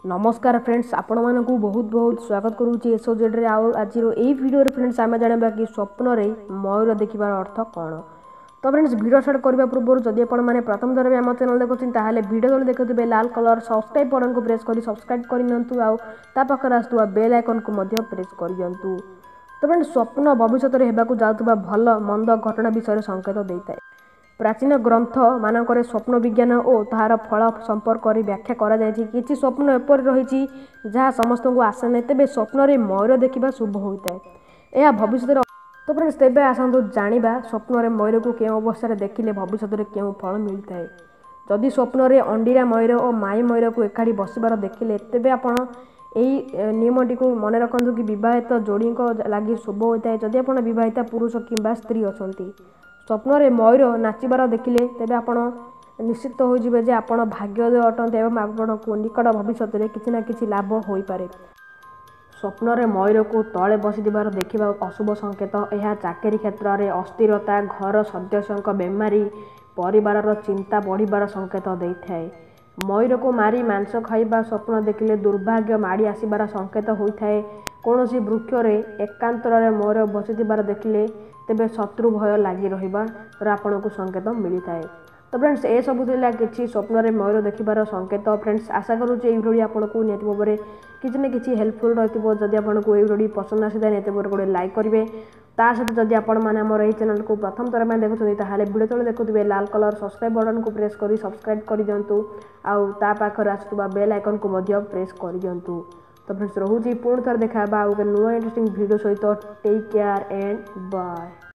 नमस्कार फ्रेंड्स, आपण मानक बहुत बहुत स्वागत करुच्ची एसओजेड रे। आज वीडियो फ्रेंड्स आम जाना कि स्वप्न रे मयूर देखार अर्थ कौन। तो फ्रेंड्स वीडियो स्टार्ट करने पूर्व जदि आपने प्रथम थर भी आम चैनल देखते वीडियो तले देखुए लाल कलर सब्सक्राइब बटन को प्रेस कर सब्सक्राइब करनी आउ पाखे आसुवा बेल आइकन को प्रेस कर। तो फ्रेंड्स स्वप्न भविष्य में होगा जाऊा भल मंद घटना विषय संकेत देता है। प्राचीन ग्रंथ मानक स्वप्न विज्ञान और तार फल संपर्क व्याख्या कि स्वप्न एपर रही जहाँ समस्त को आसे नहीं, तेज स्वप्न रे मयूर देखा शुभ होता है यह भविष्य। तो फ्रेंड्स तेबे आसतु जानिबा स्वप्न रे मयूर को केउं अवस्था देखिले भविष्य में केउं फल मिलता है। जदि स्वप्न रे अंडीरा मयूर और माई मयूर को एकाठी बसबार देखिले तेबे आपण यही नियमटी को मन रखु कि विवाहित जोड़ी लगी शुभ होता है। जदि आप विवाहित पुरुष कि स्त्री अच्छा स्वप्न रे मयूर नाचबार देखिले तेबे आपण निश्चित हो जिवे जे आपण भाग्योदय अटंते एवं आपको निकट भविष्य में किसी ना किसी लाभ हो पारे। स्वप्न रे मयूर को तले बसबार देखा अशुभ संकेत। यह चाकरी क्षेत्र में अस्थिरता, घर सदस्यों बेमारी, परिवार चिंता बढ़िबार संकेत देता है। मयूर को मारी मांस खाइबा स्वप्न देखिले दुर्भाग्य माड़ी आसबार संकेत होता है। कौन सी वृक्ष रे एकांतर मयूर बसबार देखिले तेबे शत्रु भय लगी रही आपण को संकेत मिलता है। तो फ्रेंड्स ये सब कि स्वप्न रे मयूर देखार संकेत। फ्रेंड्स आशा करूँ ये वीडियो आपको निहत भाव में किसी न किसी हेल्पफुल रही। जदि आपको ये वीडियो पसंद आसी था निहत गोटे लाइक करेंगे। ता सहित जदि आपर यही चैनल को प्रथम थर में देखुं ताहले वीडियो तले देखुए लाल कलर सब्सक्राइब बटन को प्रेस कर सब्सक्राइब कर दिंतु आउ ता पाखरे आसुवा बेल आइकन को प्रेस कर दिंतु। तो फ्रेंड्स रोची पुणी थर देखा गोटे नुआ इंटरेस्टिंग वीडियो सहित टेक केयर एंड बाय।